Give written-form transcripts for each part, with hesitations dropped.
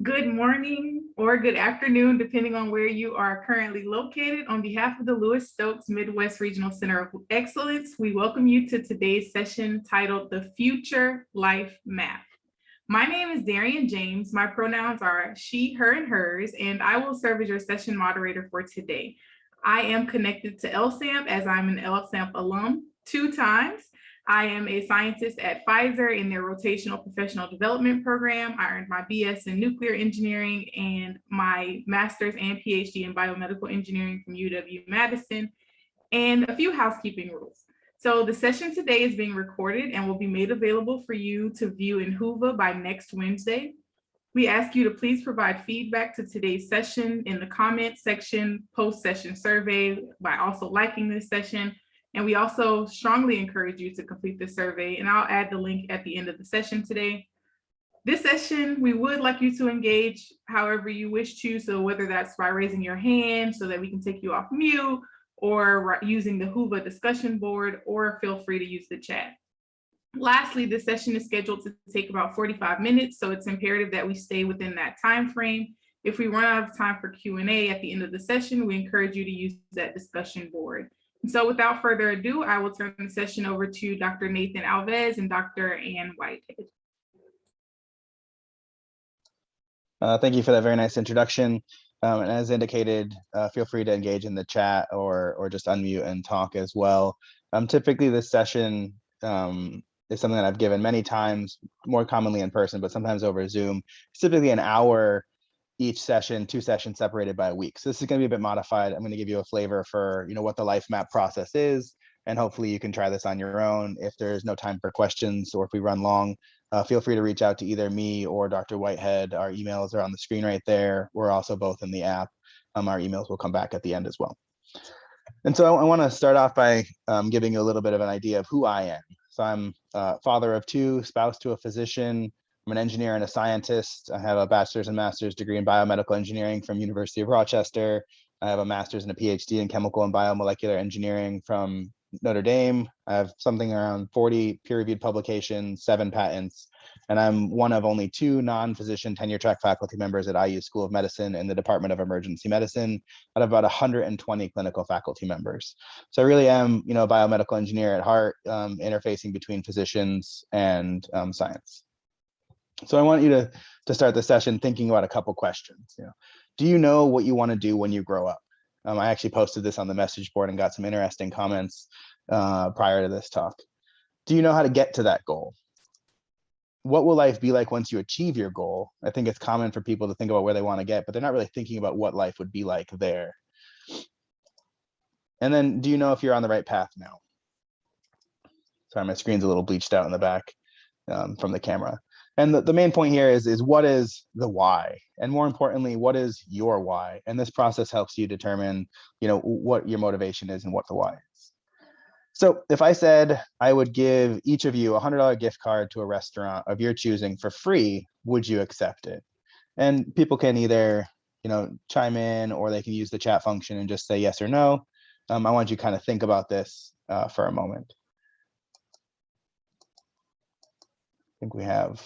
Good morning or good afternoon, depending on where you are currently located. On behalf of the Lewis Stokes Midwest Regional Center of Excellence, we welcome you to today's session titled The Future Life Map. My name is Darian James. My pronouns are she, her, and hers, and I will serve as your session moderator for today. I am connected to LSAMP as I'm an LSAMP alum 2 times. I am a scientist at Pfizer in their rotational professional development program. I earned my BS in nuclear engineering and my master's and PhD in biomedical engineering from UW-Madison, and a few housekeeping rules. So the session today is being recorded and will be made available for you to view in Whova by next Wednesday. We ask you to please provide feedback to today's session in the comment section, post-session survey by also liking this session. And we also strongly encourage you to complete the survey, and I'll add the link at the end of the session today. This session, we would like you to engage however you wish to, so whether that's by raising your hand so that we can take you off mute, or using the Whova discussion board, or feel free to use the chat. Lastly, this session is scheduled to take about 45 minutes, so it's imperative that we stay within that time frame. If we run out of time for Q&A at the end of the session, we encourage you to use that discussion board. And so without further ado, I will turn the session over to Dr. Nathan Alves and Dr. Ann Whitehead. Thank you for that very nice introduction. And as indicated, feel free to engage in the chat or just unmute and talk as well. Typically, this session is something that I've given many times, more commonly in person, but sometimes over Zoom. It's typically an hour each session, 2 sessions separated by a week. So this is going to be a bit modified. I'm going to give you a flavor for what the life map process is, and hopefully you can try this on your own. If there's no time for questions or if we run long, feel free to reach out to either me or Dr. Whitehead. Our emails are on the screen right there. We're also both in the app. Our emails will come back at the end as well. And so I want to start off by giving you a little bit of an idea of who I am. So I'm father of 2, spouse to a physician. I'm an engineer and a scientist. I have a bachelor's and master's degree in biomedical engineering from University of Rochester. I have a master's and a PhD in chemical and biomolecular engineering from Notre Dame. I have something around 40 peer-reviewed publications, 7 patents, and I'm one of only 2 non-physician tenure-track faculty members at IU School of Medicine in the Department of Emergency Medicine, out of about 120 clinical faculty members. So I really am, a biomedical engineer at heart, interfacing between physicians and science. So I want you to start the session thinking about a couple questions. Do you know what you want to do when you grow up? I actually posted this on the message board and got some interesting comments prior to this talk. Do you know how to get to that goal? What will life be like once you achieve your goal? I think it's common for people to think about where they want to get, but they're not really thinking about what life would be like there. And then, do you know if you're on the right path now? Sorry, my screen's a little bleached out in the back from the camera. And the main point here is what is the why? And more importantly, what is your why? And this process helps you determine, what your motivation is and what the why is. So if I said I would give each of you a $100 gift card to a restaurant of your choosing for free, would you accept it? And people can either, chime in, or they can use the chat function and just say yes or no. I want you to kind of think about this for a moment. I think we have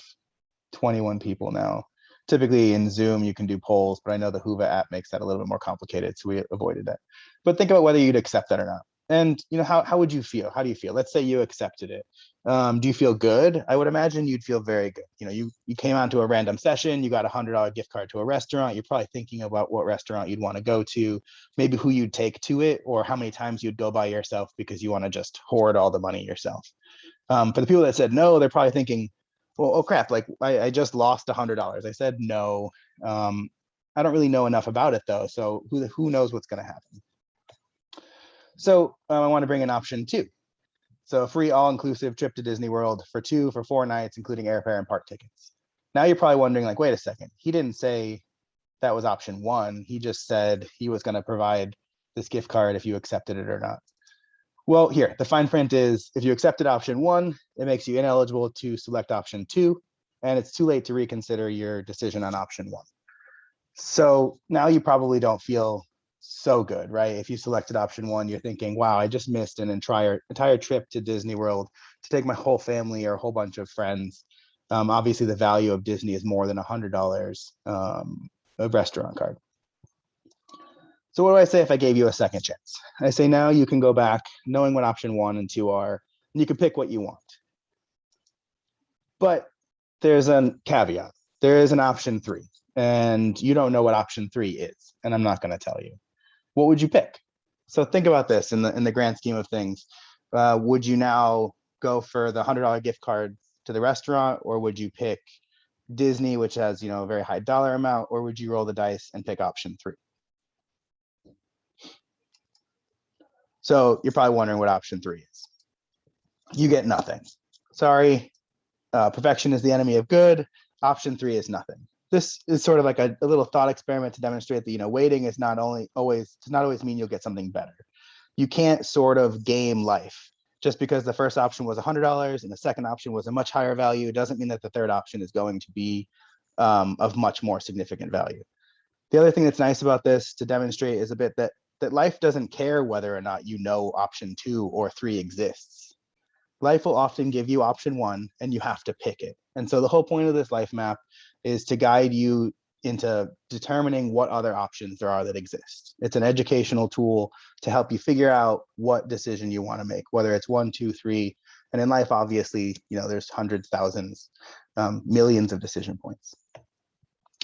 21 people now. Typically in Zoom, you can do polls, but I know the Whova app makes that a little bit more complicated, so we avoided that. But think about whether you'd accept that or not. And how would you feel? How do you feel? Let's say you accepted it. Do you feel good? I would imagine you'd feel very good. You came onto a random session, you got a $100 gift card to a restaurant. You're probably thinking about what restaurant you'd want to go to, maybe who you'd take to it, or how many times you'd go by yourself because you want to just hoard all the money yourself. For the people that said no, they're probably thinking, well, oh crap, like I just lost $100. I said no. I don't really know enough about it though, so who knows what's going to happen. So I want to bring in option 2. So a free all-inclusive trip to Disney World for 4 nights, including airfare and park tickets. Now you're probably wondering, like, wait a second, he didn't say that was option 1. He just said he was going to provide this gift card if you accepted it or not. Well, here, the fine print is if you accepted option 1, it makes you ineligible to select option 2, and it's too late to reconsider your decision on option 1. So now you probably don't feel so good, right? If you selected option 1, you're thinking, wow, I just missed an entire trip to Disney World to take my whole family or a whole bunch of friends. Obviously, the value of Disney is more than $100 a restaurant card. So what do I say if I gave you a second chance? I say now you can go back knowing what option 1 and 2 are, and you can pick what you want. But there's a caveat. There is an option 3, and you don't know what option 3 is, and I'm not going to tell you. What would you pick? So think about this in the grand scheme of things. Would you now go for the $100 gift card to the restaurant, or would you pick Disney, which has a very high dollar amount, or would you roll the dice and pick option 3? So you're probably wondering what option 3 is. You get nothing. Sorry, perfection is the enemy of good. Option 3 is nothing. This is sort of like a little thought experiment to demonstrate that waiting is not always mean you'll get something better. You can't sort of game life. Just because the first option was $100 and the second option was a much higher value, it doesn't mean that the third option is going to be of much more significant value. The other thing that's nice about this to demonstrate is a bit that life doesn't care whether or not option 2 or 3 exists. Life will often give you option 1 and you have to pick it. And so the whole point of this life map is to guide you into determining what other options there are that exist. It's an educational tool to help you figure out what decision you want to make, whether it's 1, 2, 3. And in life, obviously, there's hundreds, thousands, millions of decision points.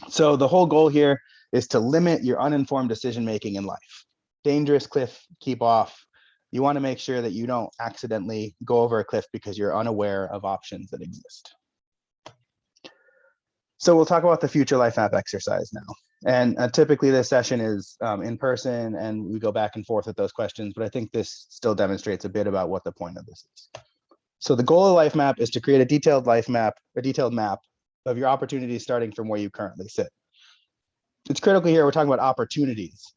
So the whole goal here is to limit your uninformed decision-making in life. Dangerous cliff, keep off. You want to make sure that you don't accidentally go over a cliff because you're unaware of options that exist. So we'll talk about the future life map exercise now. And typically this session is in person and we go back and forth with those questions, but I think this still demonstrates a bit about what the point of this is. So the goal of life map is to create a detailed map of your opportunities starting from where you currently sit. It's critical here, we're talking about opportunities.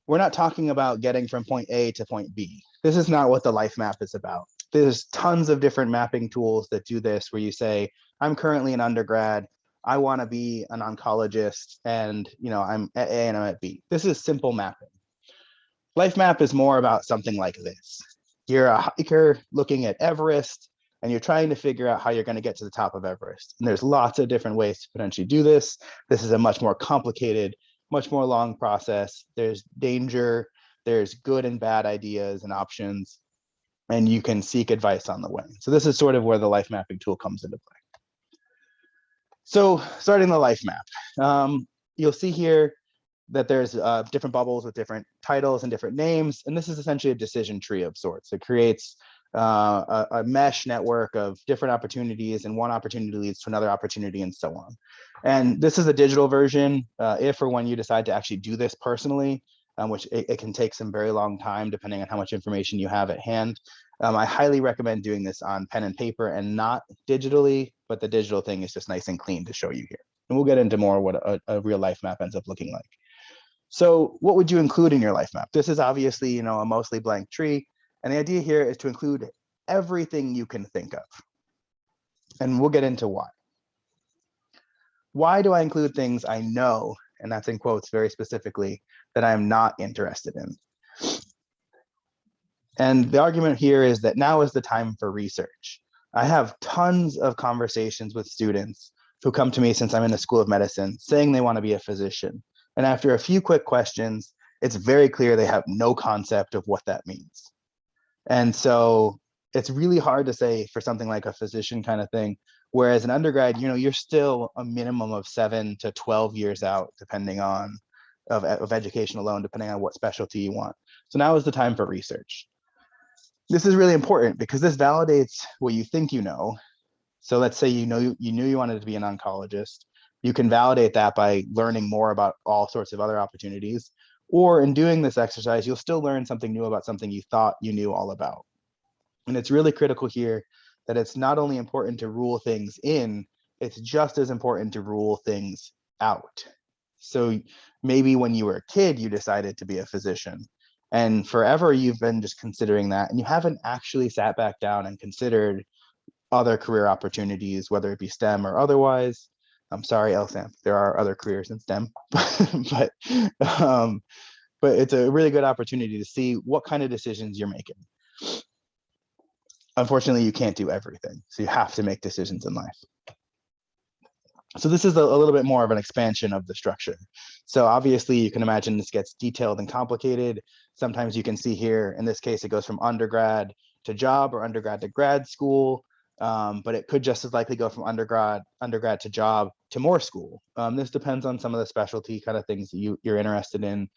We're not talking about getting from point A to point B. This is not what the life map is about. There's tons of different mapping tools that do this where you say, I'm currently an undergrad, I want to be an oncologist, and I'm at A and I'm at B. This is simple mapping. Life map is more about something like this. You're a hiker looking at Everest, and you're trying to figure out how you're going to get to the top of Everest. And there's lots of different ways to potentially do this. This is a much more complicated, much more long process. There's danger, there's good and bad ideas and options, and you can seek advice on the way. So this is sort of where the life mapping tool comes into play. So starting the life map, you'll see here that there's different bubbles with different titles and different names. And this is essentially a decision tree of sorts. It creates a mesh network of different opportunities, and one opportunity leads to another opportunity and so on. And this is a digital version. If or when you decide to actually do this personally, which it can take some very long time depending on how much information you have at hand. I highly recommend doing this on pen and paper and not digitally, but the digital thing is just nice and clean to show you here. And we'll get into more what a real life map ends up looking like. So what would you include in your life map? This is obviously, a mostly blank tree. And the idea here is to include everything you can think of. And we'll get into why. Why do I include things I know, and that's in quotes very specifically, that I'm not interested in? And the argument here is that now is the time for research. I have tons of conversations with students who come to me since I'm in the School of Medicine saying they want to be a physician. And after a few quick questions, it's very clear they have no concept of what that means. And so it's really hard to say for something like a physician kind of thing, whereas an undergrad, you're still a minimum of 7 to 12 years out, depending on of education alone, depending on what specialty you want. So now is the time for research. This is really important because this validates what you think you know. So let's say you knew you wanted to be an oncologist. You can validate that by learning more about all sorts of other opportunities. Or in doing this exercise, you'll still learn something new about something you thought you knew all about. And it's really critical here that it's not only important to rule things in, it's just as important to rule things out. So maybe when you were a kid, you decided to be a physician. And forever you've been just considering that, and you haven't actually sat back down and considered other career opportunities, whether it be STEM or otherwise. I'm sorry, LSAM, there are other careers in STEM, but it's a really good opportunity to see what kind of decisions you're making. unfortunately, you can't do everything. So you have to make decisions in life. So this is a little bit more of an expansion of the structure. So obviously you can imagine this gets detailed and complicated. Sometimes you can see here, in this case, it goes from undergrad to job or undergrad to grad school, but it could just as likely go from undergrad to job to more school. This depends on some of the specialty kind of things that you're interested in,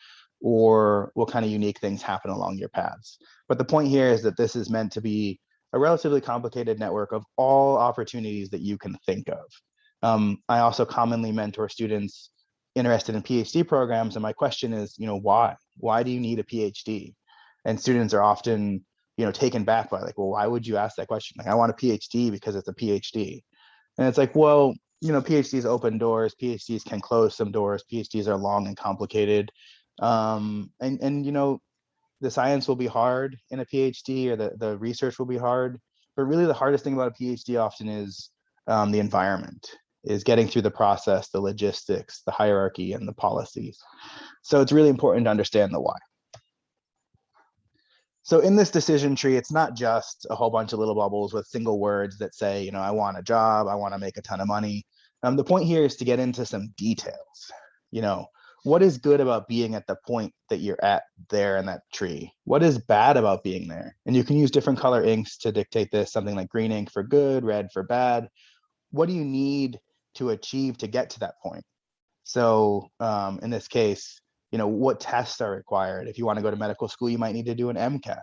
or what kind of unique things happen along your paths. But the point here is that this is meant to be a relatively complicated network of all opportunities that you can think of. I also commonly mentor students interested in PhD programs, and my question is, why? Why do you need a PhD? And students are often, taken back by like, well, why would you ask that question? Like, I want a PhD because it's a PhD. And it's like, well, PhDs open doors, PhDs can close some doors, PhDs are long and complicated. The science will be hard in a PhD, or the research will be hard. But really the hardest thing about a PhD often is the environment, is getting through the process, the logistics, the hierarchy, and the policies. So it's really important to understand the why. So in this decision tree, it's not just a whole bunch of little bubbles with single words that say, I want a job, I want to make a ton of money. The point here is to get into some details. What is good about being at the point that you're at there in that tree? What is bad about being there? And you can use different color inks to dictate this, something like green ink for good, red for bad. What do you need to achieve to get to that point? So in this case, what tests are required? If you want to go to medical school, you might need to do an MCAT.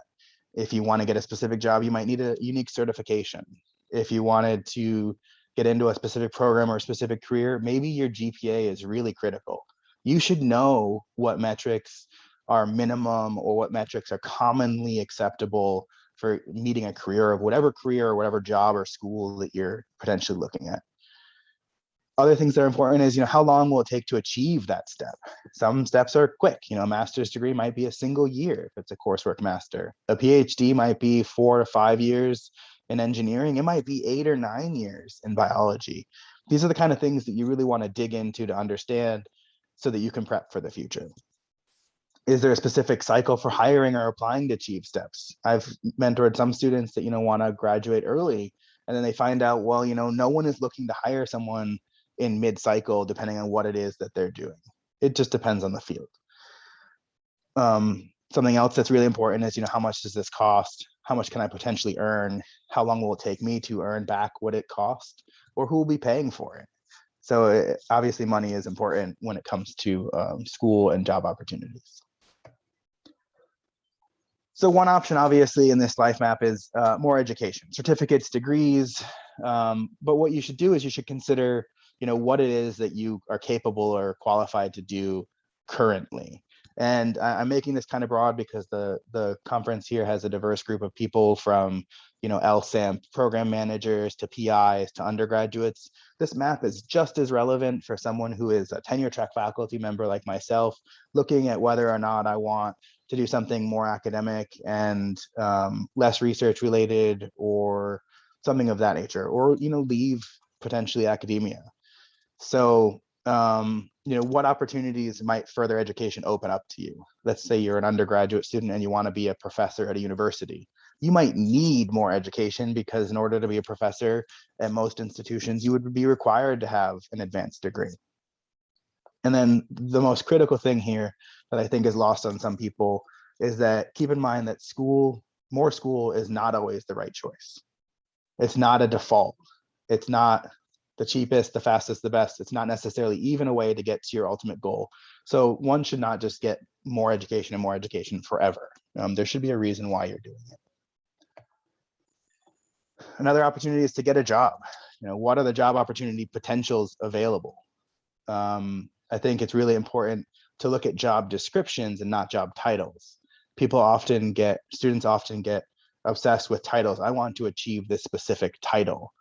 If you want to get a specific job, you might need a unique certification. If you wanted to get into a specific program or a specific career, maybe your GPA is really critical. You should know what metrics are minimum or what metrics are commonly acceptable for meeting a career or whatever job or school that you're potentially looking at. Other things that are important is, how long will it take to achieve that step? Some steps are quick. A master's degree might be a single year if it's a coursework master. A PhD might be 4 to 5 years in engineering. It might be 8 or 9 years in biology. These are the kind of things that you really want to dig into to understand so that you can prep for the future. Is there a specific cycle for hiring or applying to achieve steps? I've mentored some students that, want to graduate early, and then they find out, well, no one is looking to hire someone in mid-cycle, depending on what it is that they're doing. It just depends on the field. Something else that's really important is, how much does this cost? How much can I potentially earn? How long will it take me to earn back what it cost? Or who will be paying for it? So obviously money is important when it comes to school and job opportunities. So one option, obviously, in this life map is more education, certificates, degrees. But what you should do is you should consider, what it is that you are capable or qualified to do currently. And I'm making this kind of broad because the conference here has a diverse group of people from, LSAM program managers to PIs to undergraduates. This map is just as relevant for someone who is a tenure track faculty member like myself, looking at whether or not I want to do something more academic and less research related, or something of that nature, or leave potentially academia. So what opportunities might further education open up to you? Let's say you're an undergraduate student and you want to be a professor at a university. You might need more education because in order to be a professor at most institutions, you would be required to have an advanced degree. And then the most critical thing here that I think is lost on some people is that keep in mind that more school is not always the right choice. It's not a default. It's not the cheapest, the fastest, the best. It's not necessarily even a way to get to your ultimate goal. So one should not just get more education forever. There should be a reason why you're doing it. Another opportunity is to get a job. What are the job opportunity potentials available? I think it's really important to look at job descriptions and not job titles. Students often get obsessed with titles. I want to achieve this specific title.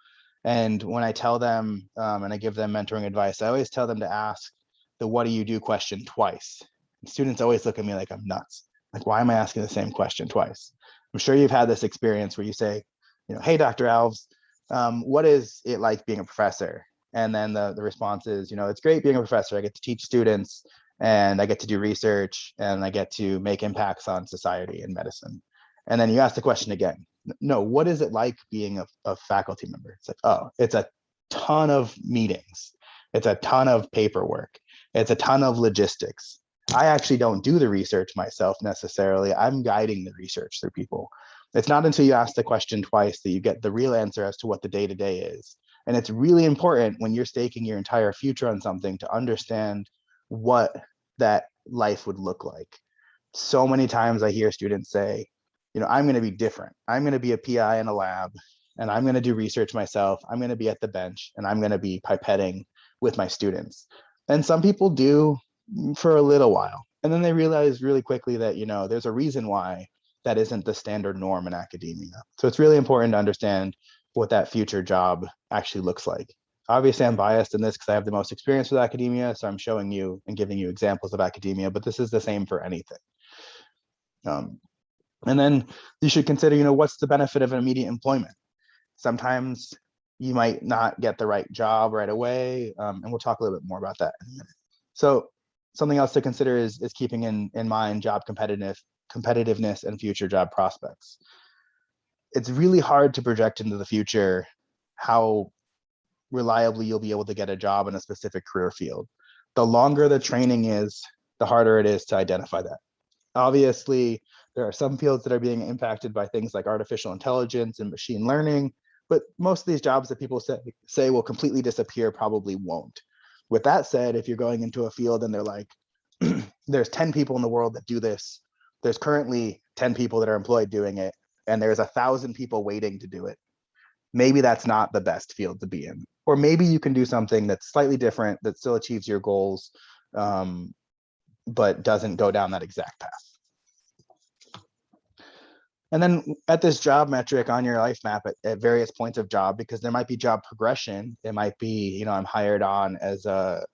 And when I tell them, and I give them mentoring advice, I always tell them to ask the "what do you do" question twice. And students always look at me like I'm nuts. Like, why am I asking the same question twice? I'm sure you've had this experience where you say, hey, Dr. Alves, what is it like being a professor? And then the response is, it's great being a professor. I get to teach students and I get to do research and I get to make impacts on society and medicine. And then you ask the question again. No, what is it like being a faculty member? It's like, oh, it's a ton of meetings. It's a ton of paperwork. It's a ton of logistics. I actually don't do the research myself necessarily. I'm guiding the research through people. It's not until you ask the question twice that you get the real answer as to what the day-to-day is. And it's really important when you're staking your entire future on something to understand what that life would look like. So many times I hear students say, I'm going to be different. I'm going to be a PI in a lab, and I'm going to do research myself. I'm going to be at the bench, and I'm going to be pipetting with my students. And some people do for a little while. And then they realize really quickly that, there's a reason why that isn't the standard norm in academia. So it's really important to understand what that future job actually looks like. Obviously, I'm biased in this because I have the most experience with academia, so I'm showing you and giving you examples of academia, but this is the same for anything. And then you should consider, what's the benefit of immediate employment? Sometimes you might not get the right job right away, and we'll talk a little bit more about that in a minute. So something else to consider is keeping in mind job competitiveness and future job prospects. It's really hard to project into the future how reliably you'll be able to get a job in a specific career field. The longer the training is, the harder it is to identify that. Obviously, there are some fields that are being impacted by things like artificial intelligence and machine learning, but most of these jobs that people say will completely disappear probably won't. With that said, if you're going into a field and they're like, there's 10 people in the world that do this, there's currently 10 people that are employed doing it, and there's 1,000 people waiting to do it, maybe that's not the best field to be in. Or maybe you can do something that's slightly different, that still achieves your goals, but doesn't go down that exact path. And then at this job metric on your life map at various points of job, because there might be job progression. It might be, I'm hired on as a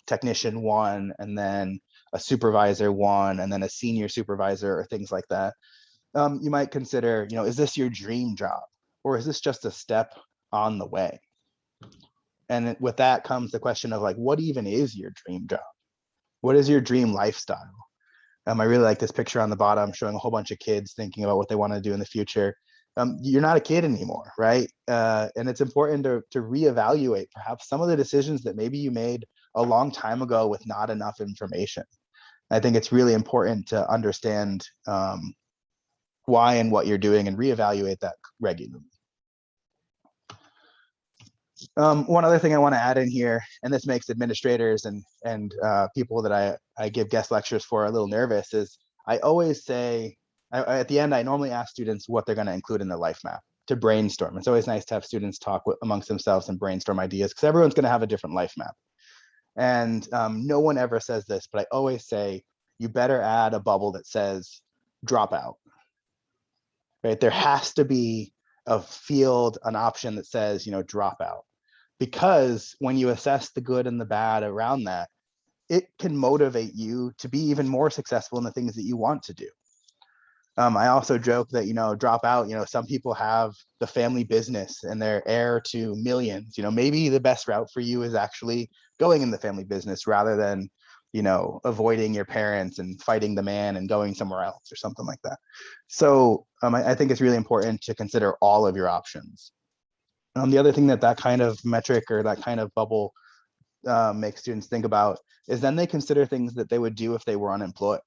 technician 1, and then a supervisor 1, and then a senior supervisor, or things like that. You might consider, is this your dream job, or is this just a step on the way? And with that comes the question of, like, what even is your dream job? What is your dream lifestyle? I really like this picture on the bottom showing a whole bunch of kids thinking about what they want to do in the future. You're not a kid anymore, right? And it's important to reevaluate perhaps some of the decisions that maybe you made a long time ago with not enough information. I think it's really important to understand why and what you're doing and reevaluate that regularly. One other thing I want to add in here, and this makes administrators and people that I give guest lectures for a little nervous, is I always say, at the end, I normally ask students what they're going to include in their life map to brainstorm. It's always nice to have students talk amongst themselves and brainstorm ideas, because everyone's going to have a different life map. And no one ever says this, but I always say, you better add a bubble that says dropout, right? There has to be a field, an option that says, dropout. Because when you assess the good and the bad around that, it can motivate you to be even more successful in the things that you want to do. I also joke that, drop out, some people have the family business and they're heir to millions. Maybe the best route for you is actually going in the family business rather than, avoiding your parents and fighting the man and going somewhere else or something like that. So I think it's really important to consider all of your options. The other thing that kind of metric or that kind of bubble makes students think about is then they consider things that they would do if they were unemployed.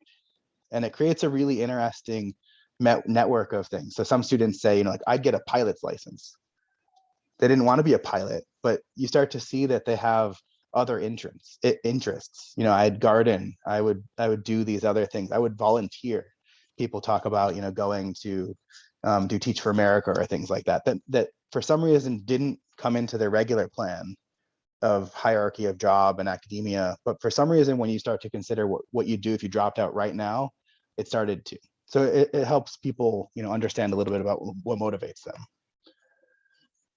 And it creates a really interesting network of things. So some students say, like, I'd get a pilot's license. They didn't want to be a pilot, but you start to see that they have other interests. I'd garden, I would do these other things. I would volunteer. People talk about, going to do Teach for America or things like that for some reason didn't come into their regular plan of hierarchy of job and academia. But for some reason, when you start to consider what you do if you dropped out right now, it started to. So it helps people, understand a little bit about what motivates them.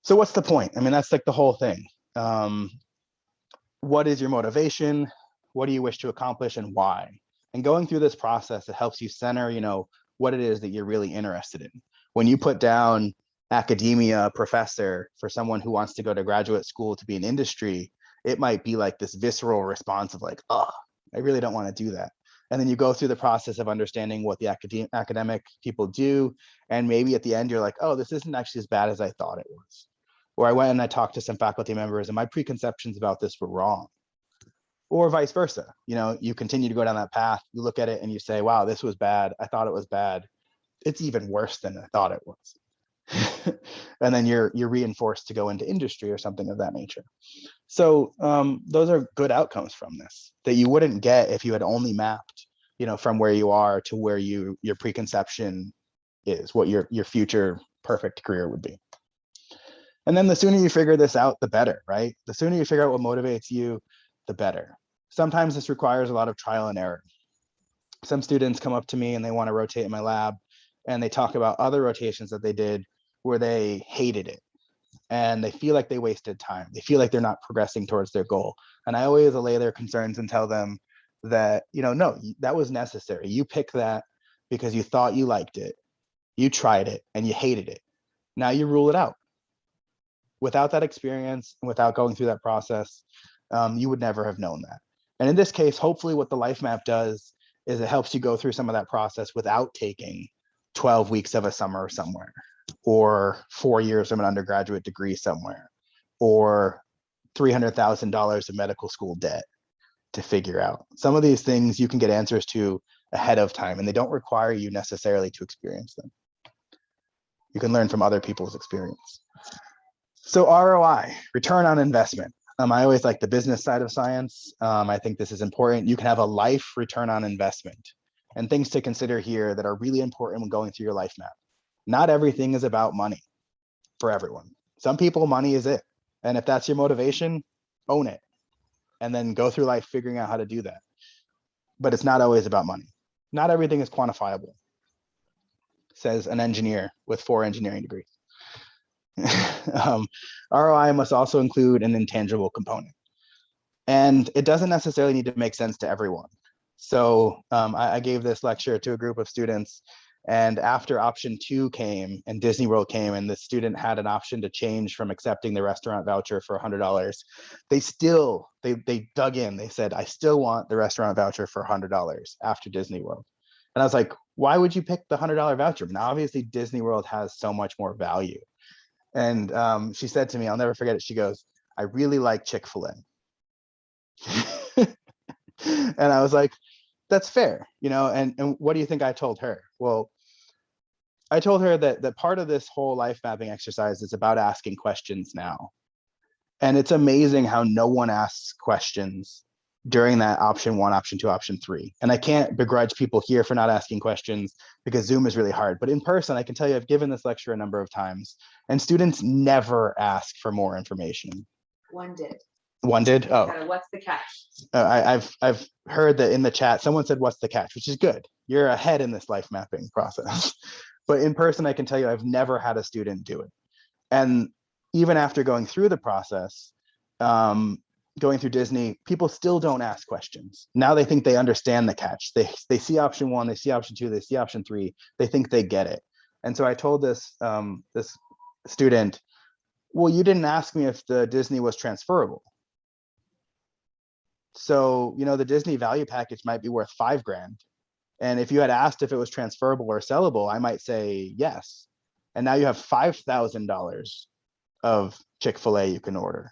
So what's the point? I mean, that's like the whole thing. What is your motivation? What do you wish to accomplish and why? And going through this process, it helps you center, what it is that you're really interested in. When you put down academia professor for someone who wants to go to graduate school to be in industry, it might be like this visceral response of like, oh, I really don't want to do that. And then you go through the process of understanding what the academic people do. And maybe at the end, you're like, oh, this isn't actually as bad as I thought it was. Or I went and I talked to some faculty members and my preconceptions about this were wrong. Or vice versa. You continue to go down that path, you look at it and you say, wow, this was bad. I thought it was bad. It's even worse than I thought it was. And then you're reinforced to go into industry or something of that nature. So those are good outcomes from this that you wouldn't get if you had only mapped, from where you are to where your preconception is, what your future perfect career would be. And then the sooner you figure this out, the better, right? The sooner you figure out what motivates you, the better. Sometimes this requires a lot of trial and error. Some students come up to me and they want to rotate in my lab, and they talk about other rotations that they did where they hated it and they feel like they wasted time. They feel like they're not progressing towards their goal. And I always allay their concerns and tell them that, no, that was necessary. You picked that because you thought you liked it. You tried it and you hated it. Now you rule it out. Without that experience, without going through that process, you would never have known that. And in this case, hopefully what the life map does is it helps you go through some of that process without taking 12 weeks of a summer somewhere, or 4 years of an undergraduate degree somewhere, or $300,000 of medical school debt to figure out. Some of these things you can get answers to ahead of time, and they don't require you necessarily to experience them. You can learn from other people's experience. So ROI, return on investment. I always like the business side of science. I think this is important. You can have a life return on investment, and things to consider here that are really important when going through your life map. Not everything is about money for everyone. Some people, money is it. And if that's your motivation, own it. And then go through life figuring out how to do that. But it's not always about money. Not everything is quantifiable, says an engineer with 4 engineering degrees. ROI must also include an intangible component. And it doesn't necessarily need to make sense to everyone. So I gave this lecture to a group of students, and after option 2 came and Disney World came and the student had an option to change from accepting the restaurant voucher for $100, they dug in. They said, I still want the restaurant voucher for $100 after Disney World. And I was like, why would you pick the $100 voucher? Now, obviously Disney World has so much more value. And she said to me, I'll never forget it. She goes, I really like Chick-fil-A. And I was like, that's fair, and what do you think I told her? Well, I told her that part of this whole life mapping exercise is about asking questions now. And it's amazing how no one asks questions during that option 1, option 2, option 3. And I can't begrudge people here for not asking questions because Zoom is really hard. But in person, I can tell you, I've given this lecture a number of times, and students never ask for more information. One did. One did? Oh. What's the catch? I've heard that in the chat, someone said, what's the catch? Which is good. You're ahead in this life mapping process. But in person, I can tell you, I've never had a student do it. And even after going through the process, going through Disney, people still don't ask questions. Now they think they understand the catch. They see option 1, they see option 2, they see option 3, they think they get it. And so I told this student, well, you didn't ask me if the Disney was transferable. So, the Disney value package might be worth $5,000. And if you had asked if it was transferable or sellable, I might say yes. And now you have $5,000 of Chick-fil-A you can order.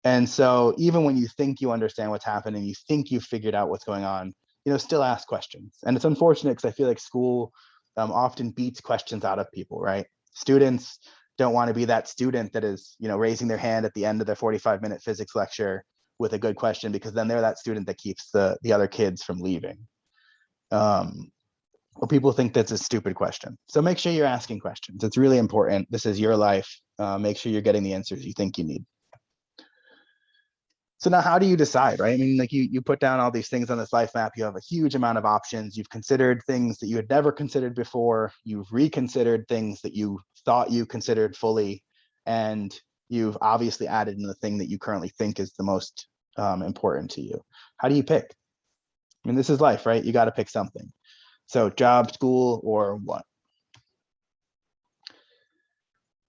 And so even when you think you understand what's happening, you think you've figured out what's going on, still ask questions. And it's unfortunate because I feel like school often beats questions out of people, right? Students don't want to be that student that is, raising their hand at the end of their 45-minute physics lecture with a good question, because then they're that student that keeps the other kids from leaving. Or people think that's a stupid question. So make sure you're asking questions. It's really important. This is your life. Make sure you're getting the answers you think you need. So now how do you decide, right? I mean, like you put down all these things on this life map. You have a huge amount of options. You've considered things that you had never considered before. You've reconsidered things that you thought you considered fully. And you've obviously added in the thing that you currently think is the most important to you. How do you pick? I mean, this is life, right? You got to pick something. So job, school, or what?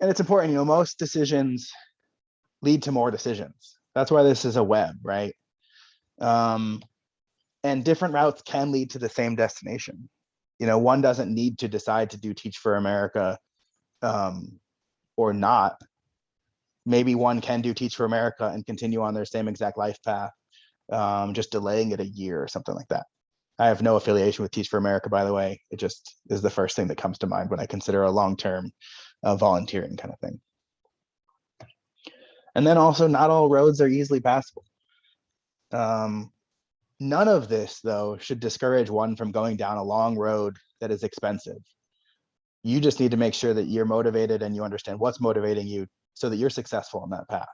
And it's important, most decisions lead to more decisions. That's why this is a web, right? And different routes can lead to the same destination. One doesn't need to decide to do Teach for America or not. Maybe one can do Teach for America and continue on their same exact life path, just delaying it a year or something like that. I have no affiliation with Teach for America, by the way. It just is the first thing that comes to mind when I consider a long-term volunteering kind of thing. And then also, not all roads are easily passable. None of this, though, should discourage one from going down a long road that is expensive. You just need to make sure that you're motivated and you understand what's motivating you so that you're successful on that path.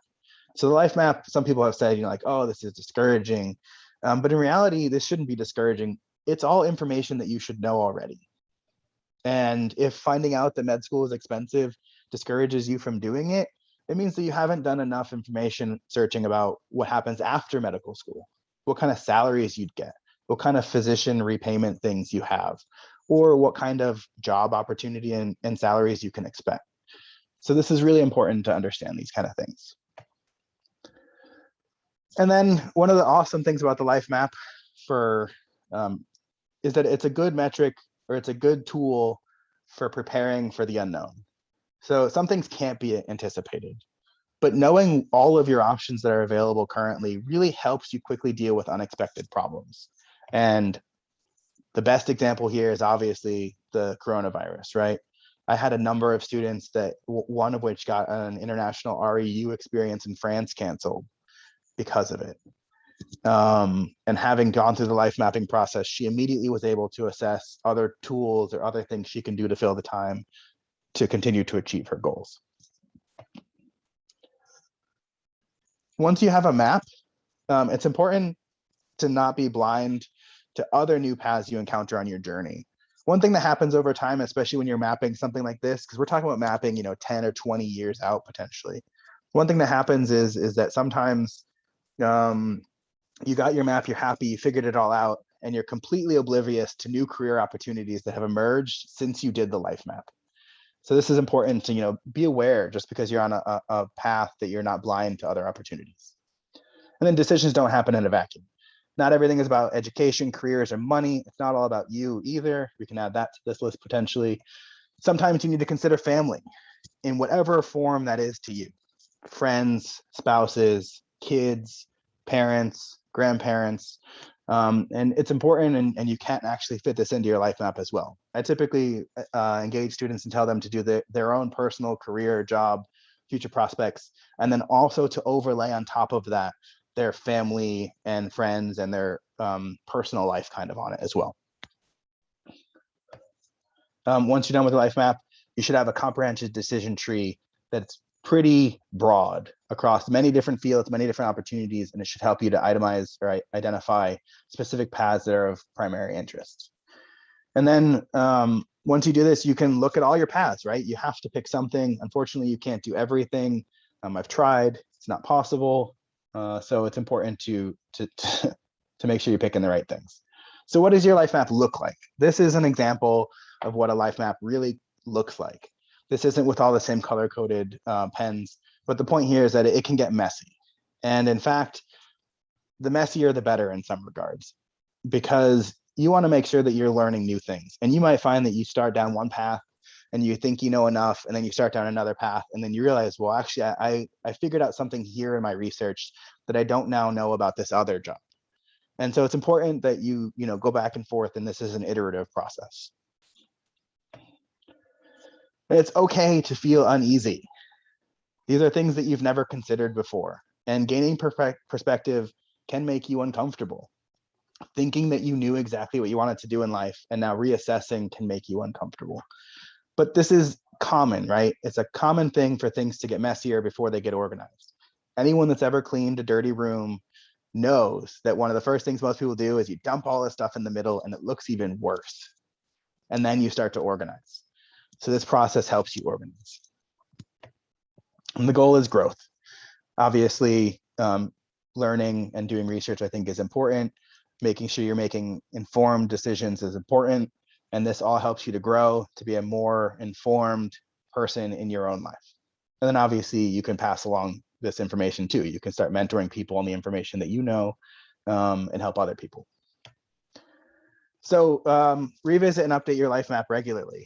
So the life map, some people have said, like, oh, this is discouraging. But in reality, this shouldn't be discouraging. It's all information that you should know already. And if finding out that med school is expensive discourages you from doing it, it means that you haven't done enough information searching about what happens after medical school, what kind of salaries you'd get, what kind of physician repayment things you have, or what kind of job opportunity and salaries you can expect. So this is really important to understand these kind of things. And then one of the awesome things about the life map is that it's a good metric, or it's a good tool for preparing for the unknown. So some things can't be anticipated, but knowing all of your options that are available currently really helps you quickly deal with unexpected problems. And the best example here is obviously the coronavirus, right? I had a number of students that one of which got an international REU experience in France canceled because of it. And having gone through the life mapping process, she immediately was able to assess other tools or other things she can do to fill the time to continue to achieve her goals. Once you have a map, it's important to not be blind to other new paths you encounter on your journey. One thing that happens over time, especially when you're mapping something like this, because we're talking about mapping, 10 or 20 years out potentially. One thing that happens is that sometimes you got your map, you're happy, you figured it all out, and you're completely oblivious to new career opportunities that have emerged since you did the life map. So this is important to, be aware just because you're on a path that you're not blind to other opportunities. And then decisions don't happen in a vacuum. Not everything is about education, careers, or money. It's not all about you either. We can add that to this list potentially. Sometimes you need to consider family in whatever form that is to you. Friends, spouses, kids, parents, grandparents. And it's important, and you can't actually fit this into your life map as well. I typically engage students and tell them to do their own personal career, job, future prospects, and then also to overlay on top of that their family and friends and their personal life kind of on it as well. Once you're done with the life map, you should have a comprehensive decision tree that's pretty broad across many different fields, many different opportunities, and it should help you to itemize or identify specific paths that are of primary interest. And then once you do this, you can look at all your paths, right? You have to pick something. Unfortunately, you can't do everything. I've tried, it's not possible. So it's important to make sure you're picking the right things. So what does your life map look like? This is an example of what a life map really looks like. This isn't with all the same color-coded pens, but the point here is that it can get messy. And in fact, the messier, the better in some regards, because you want to make sure that you're learning new things. And you might find that you start down one path and you think you know enough, and then you start down another path, and then you realize, well, actually, I figured out something here in my research that I don't now know about this other job. And so it's important that you go back and forth, and this is an iterative process. And it's okay to feel uneasy. These are things that you've never considered before, and gaining perspective can make you uncomfortable. Thinking that you knew exactly what you wanted to do in life and now reassessing can make you uncomfortable. But this is common, right? It's a common thing for things to get messier before they get organized. Anyone that's ever cleaned a dirty room knows that one of the first things most people do is you dump all this stuff in the middle and it looks even worse. And then you start to organize. So this process helps you organize. And the goal is growth. Obviously, learning and doing research, I think, is important. Making sure you're making informed decisions is important. And this all helps you to grow, to be a more informed person in your own life. And then obviously you can pass along this information too. You can start mentoring people on the information that you know and help other people. So revisit and update your life map regularly.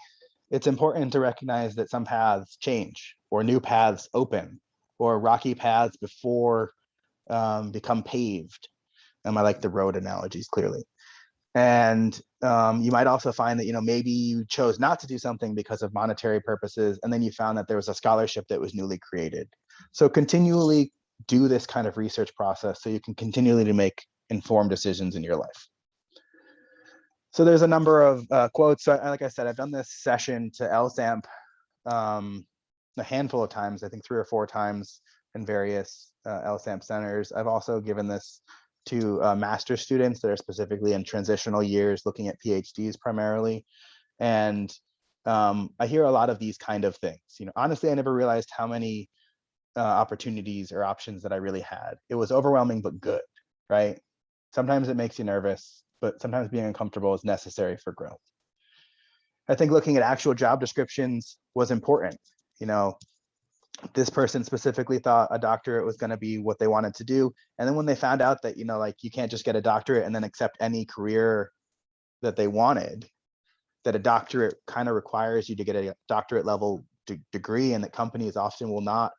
It's important to recognize that some paths change or new paths open or rocky paths before become paved. I like the road analogies clearly. And you might also find that, maybe you chose not to do something because of monetary purposes, and then you found that there was a scholarship that was newly created. So continually do this kind of research process so you can continually to make informed decisions in your life. So there's a number of quotes. So, like I said, I've done this session to LSAMP a handful of times, I think 3 or 4 times in various LSAMP centers. I've also given this to master's students that are specifically in transitional years, looking at PhDs primarily. And I hear a lot of these kind of things. Honestly, I never realized how many opportunities or options that I really had. It was overwhelming, but good, right? Sometimes it makes you nervous, but sometimes being uncomfortable is necessary for growth. I think looking at actual job descriptions was important. This person specifically thought a doctorate was going to be what they wanted to do. And then when they found out that, you can't just get a doctorate and then accept any career that they wanted, that a doctorate kind of requires you to get a doctorate level degree, and that companies often will not,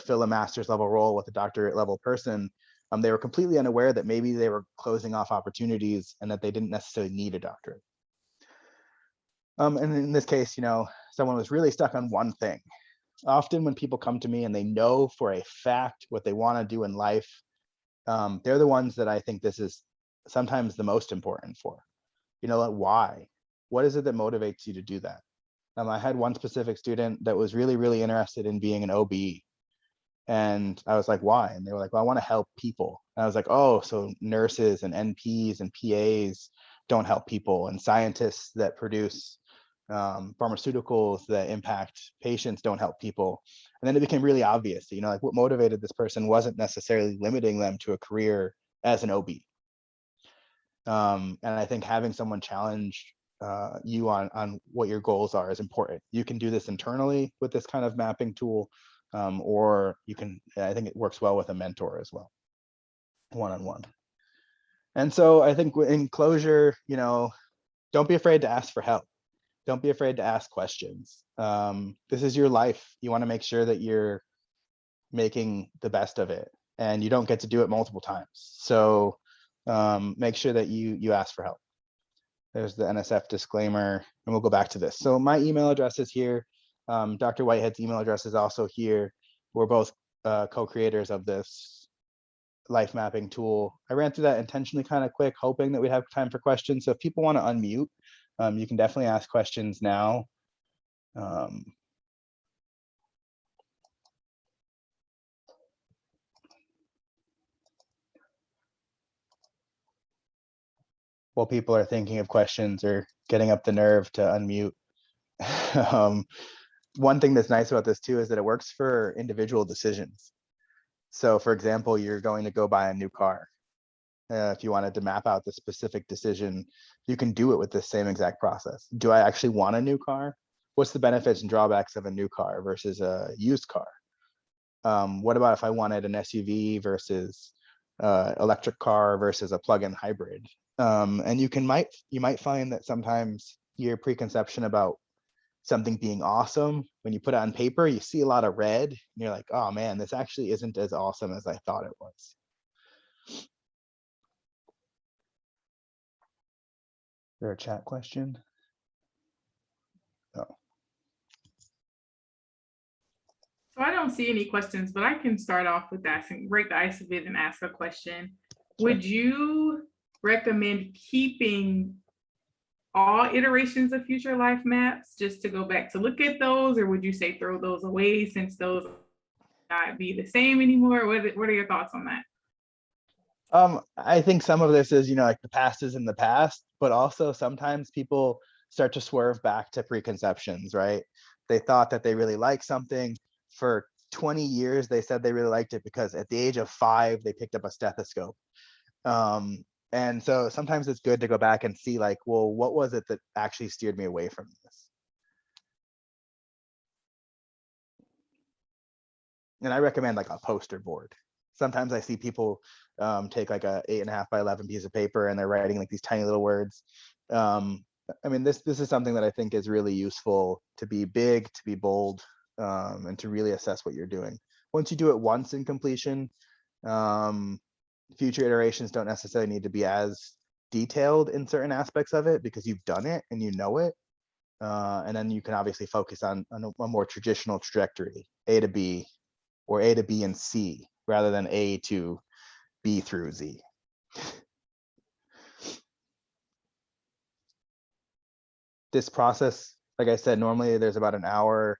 fill a master's level role with a doctorate level person. They were completely unaware that maybe they were closing off opportunities and that they didn't necessarily need a doctorate. And in this case, someone was really stuck on one thing. Often when people come to me and they know for a fact what they want to do in life, they're the ones that I think this is sometimes the most important for. Why? What is it that motivates you to do that? I had one specific student that was really, really interested in being an OB. And I was like, why? And they were like, well, I want to help people. And I was like, oh, so nurses and NPs and PAs don't help people, and scientists that produce pharmaceuticals that impact patients don't help people. And then it became really obvious, what motivated this person wasn't necessarily limiting them to a career as an OB. And I think having someone challenge you on what your goals are is important. You can do this internally with this kind of mapping tool, or you can, I think it works well with a mentor as well, one-on-one. And so I think in closure, don't be afraid to ask for help. Don't be afraid to ask questions. This is your life. You want to make sure that you're making the best of it, and you don't get to do it multiple times. So make sure that you ask for help. There's the NSF disclaimer, and we'll go back to this. So my email address is here. Dr. Whitehead's email address is also here. We're both co-creators of this life mapping tool. I ran through that intentionally kind of quick, hoping that we'd have time for questions. So if people want to unmute, you can definitely ask questions now. While people are thinking of questions or getting up the nerve to unmute. One thing that's nice about this too is that it works for individual decisions. So for example, you're going to go buy a new car. If you wanted to map out the specific decision, you can do it with the same exact process. Do I actually want a new car? What's the benefits and drawbacks of a new car versus a used car? What about if I wanted an SUV versus electric car versus a plug-in hybrid? And you might find that sometimes your preconception about something being awesome, when you put it on paper, you see a lot of red, and you're like, oh man, this actually isn't as awesome as I thought it was. Is there a chat question? Oh. So I don't see any questions, but I can start off with asking, break the ice a bit and ask a question. Sure. Would you recommend keeping all iterations of future life maps just to go back to look at those, or would you say throw those away since those not be the same anymore? What are your thoughts on that? I think some of this is, like the past is in the past, but also sometimes people start to swerve back to preconceptions, right? They thought that they really liked something. For 20 years, they said they really liked it because at the age of 5, they picked up a stethoscope. And so sometimes it's good to go back and see like, well, what was it that actually steered me away from this? And I recommend like a poster board. Sometimes I see people take like a 8.5 by 11 piece of paper and they're writing like these tiny little words. I mean, this is something that I think is really useful, to be big, to be bold, and to really assess what you're doing. Once you do it once in completion, future iterations don't necessarily need to be as detailed in certain aspects of it, because you've done it and you know it. And then you can obviously focus on a more traditional trajectory, A to B, or A to B and C, rather than A to B through Z. This process, like I said, normally there's about an hour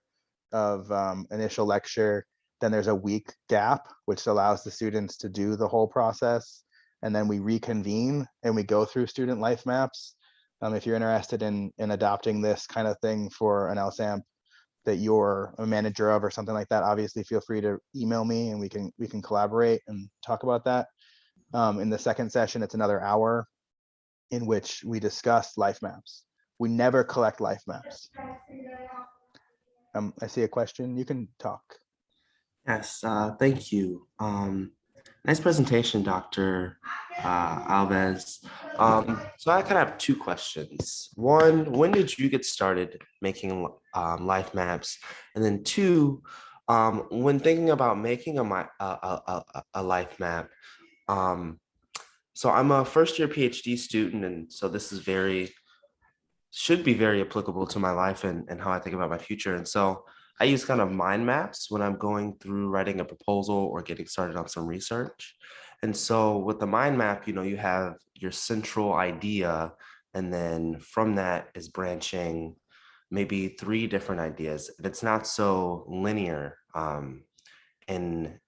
of initial lecture, then there's a week gap, which allows the students to do the whole process. And then we reconvene and we go through student life maps. If you're interested in adopting this kind of thing for an LSAMP that you're a manager of or something like that, obviously feel free to email me and we can collaborate and talk about that. In the second session, it's another hour in which we discuss life maps. We never collect life maps. I see a question. You can talk. Yes, thank you. Nice presentation, Dr. Alves. So I kind of have two questions. One, when did you get started making life maps? And then two, when thinking about making a life map, so I'm a first year PhD student, and so this is should be very applicable to my life and how I think about my future. And so I use kind of mind maps when I'm going through writing a proposal or getting started on some research. And so with the mind map, you have your central idea, and then from that is branching maybe 3 different ideas. And it's not so linear in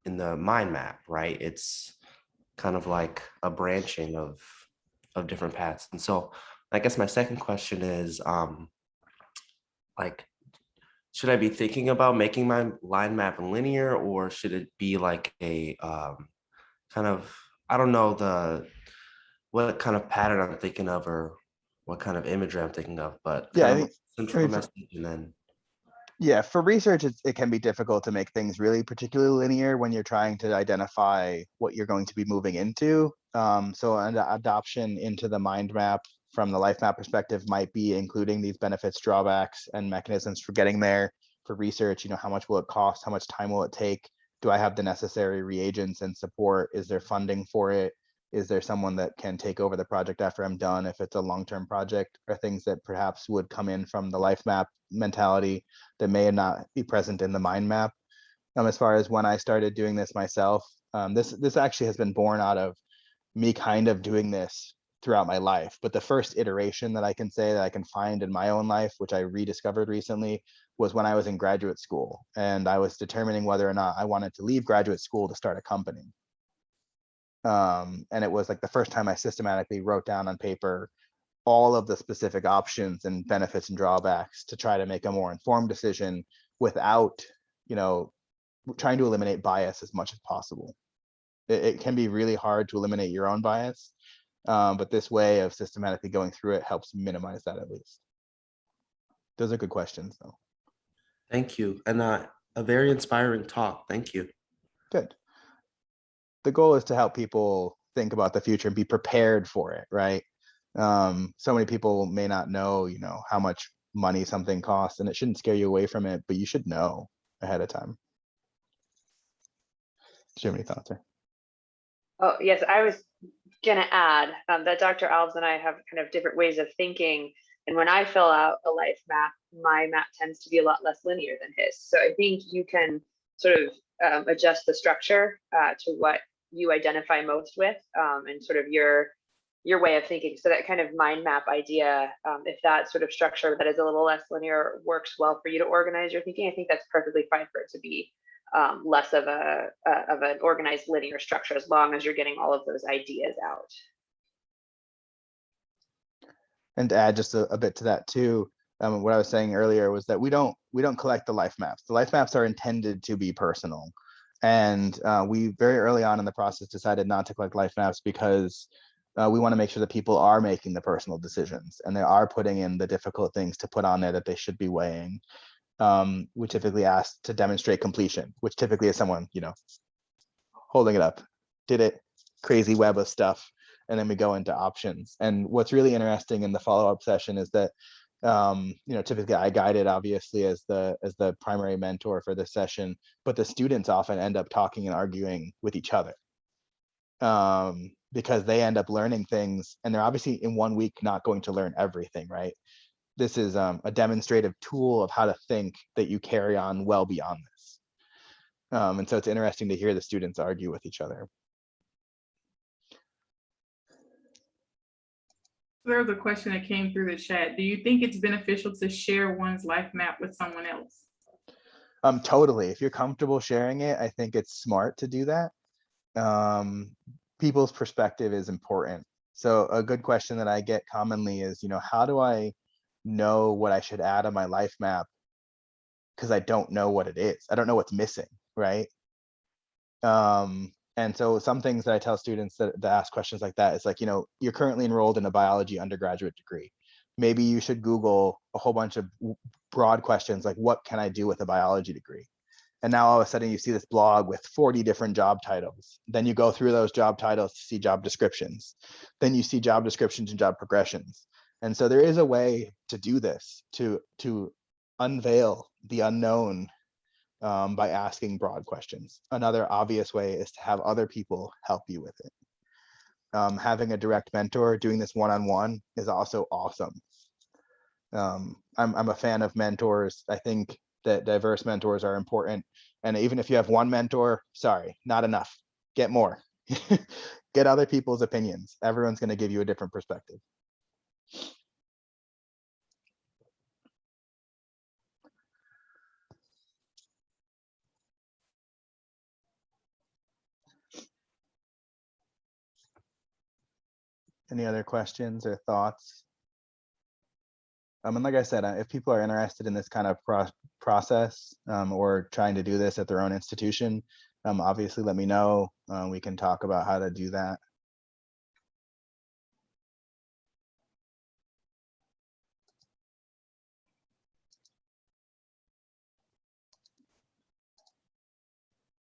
the mind map, right? It's kind of like a branching of different paths. And so I guess my second question is, like, should I be thinking about making my line map linear, or should it be like a kind of, I don't know what kind of pattern I'm thinking of, or what kind of imagery I'm thinking of, but Yeah, kind I of think, central message and then. Yeah, for research, it can be difficult to make things really particularly linear when you're trying to identify what you're going to be moving into. So an adoption into the mind map from the life map perspective might be including these benefits, drawbacks, and mechanisms for getting there. For research, how much will it cost? How much time will it take? Do I have the necessary reagents and support? Is there funding for it? Is there someone that can take over the project after I'm done if it's a long-term project, or things that perhaps would come in from the life map mentality that may not be present in the mind map. As far as when I started doing this myself, this actually has been born out of me kind of doing this throughout my life. But the first iteration that I can say that I can find in my own life, which I rediscovered recently, was when I was in graduate school, and I was determining whether or not I wanted to leave graduate school to start a company. And it was like the first time I systematically wrote down on paper all of the specific options and benefits and drawbacks to try to make a more informed decision without, trying to eliminate bias as much as possible. It can be really hard to eliminate your own bias, but this way of systematically going through it helps minimize that at least. Those are good questions, though. Thank you. And a very inspiring talk. Thank you. Good. The goal is to help people think about the future and be prepared for it, right? So many people may not know, how much money something costs, and it shouldn't scare you away from it, but you should know ahead of time. Do you have any thoughts there? Oh, yes, I was going to add that Dr. Alves and I have kind of different ways of thinking. And when I fill out a life map, my map tends to be a lot less linear than his. So I think you can sort of adjust the structure to what you identify most with, and sort of your way of thinking. So that kind of mind map idea, if that sort of structure that is a little less linear works well for you to organize your thinking, I think that's perfectly fine for it to be less of an organized linear structure, as long as you're getting all of those ideas out. And to add just a bit to that too, what I was saying earlier was that we don't collect the life maps. The life maps are intended to be personal, and we very early on in the process decided not to collect life maps because we want to make sure that people are making the personal decisions and they are putting in the difficult things to put on there that they should be weighing. We typically ask to demonstrate completion, which typically is someone, holding it up, did it, crazy web of stuff. and then we go into options. And what's really interesting in the follow-up session is that typically I guide it, obviously, as the primary mentor for the session, but the students often end up talking and arguing with each other, because they end up learning things, and they're obviously in 1 week not going to learn everything, right? This is a demonstrative tool of how to think that you carry on well beyond this. And so it's interesting to hear the students argue with each other. There's a question that came through the chat. Do you think it's beneficial to share one's life map with someone else? Totally. If you're comfortable sharing it, I think it's smart to do that. People's perspective is important. So a good question that I get commonly is, how do I know what I should add on my life map? Because I don't know what it is. I don't know what's missing, right? And so some things that I tell students that ask questions like that is like, you're currently enrolled in a biology undergraduate degree. Maybe you should Google a whole bunch of broad questions like, what can I do with a biology degree? And now all of a sudden you see this blog with 40 different job titles. Then you go through those job titles to see job descriptions. Then you see job descriptions and job progressions. And so there is a way to do this, to unveil the unknown by asking broad questions. Another obvious way is to have other people help you with it. Having a direct mentor, doing this one-on-one is also awesome. I'm a fan of mentors. I think that diverse mentors are important. And even if you have one mentor, sorry, not enough. Get more. Get other people's opinions. Everyone's going to give you a different perspective. Any other questions or thoughts? And like I said, if people are interested in this kind of process or trying to do this at their own institution, obviously let me know. We can talk about how to do that.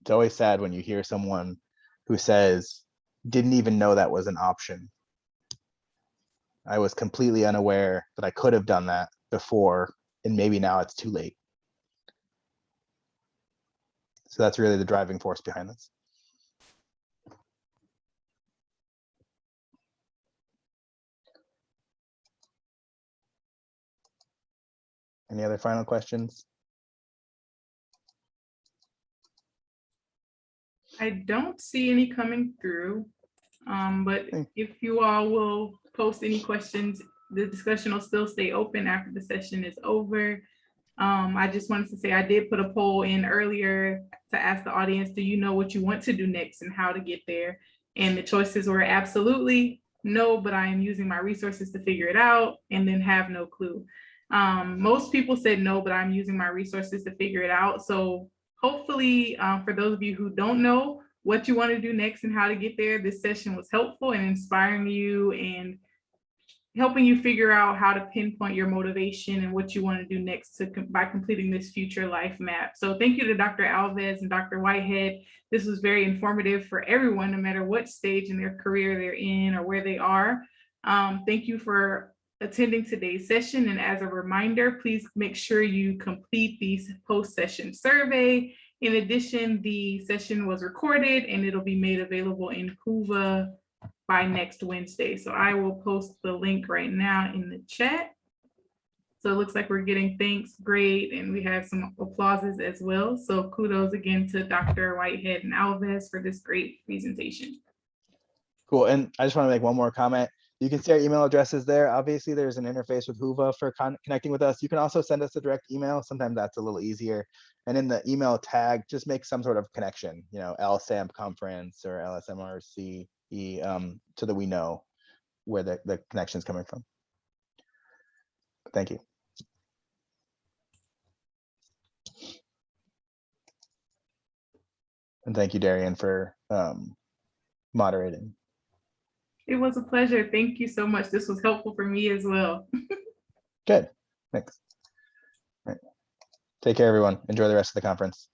It's always sad when you hear someone who says, didn't even know that was an option. I was completely unaware that I could have done that before, and maybe now it's too late. So that's really the driving force behind this. Any other final questions? I don't see any coming through, but if you all will post any questions, the discussion will still stay open after the session is over. I just wanted to say I did put a poll in earlier to ask the audience, do you know what you want to do next and how to get there? And the choices were absolutely no, but I am using my resources to figure it out, and then have no clue. Most people said no, but I'm using my resources to figure it out. So hopefully, for those of you who don't know what you want to do next and how to get there, this session was helpful in inspiring you and helping you figure out how to pinpoint your motivation and what you want to do next by completing this future life map. So thank you to Dr. Alves and Dr. Whitehead. This was very informative for everyone, no matter what stage in their career they're in or where they are. Thank you for attending today's session. And as a reminder, please make sure you complete the post-session survey. In addition, the session was recorded and it'll be made available in Kuva by next Wednesday. So I will post the link right now in the chat. So it looks like we're getting thanks, great, and we have some applauses as well. So kudos again to Dr. Whitehead and Alves for this great presentation. Cool, and I just want to make one more comment. You can see our email addresses there. Obviously, there's an interface with Whova for connecting with us. You can also send us a direct email. Sometimes that's a little easier. And in the email tag, just make some sort of connection, LSAMP conference or LSMRCE, so that we know where the connection is coming from. Thank you. And thank you, Darian, for moderating. It was a pleasure. Thank you so much. This was helpful for me as well. Good. Thanks. All right. Take care, everyone. Enjoy the rest of the conference.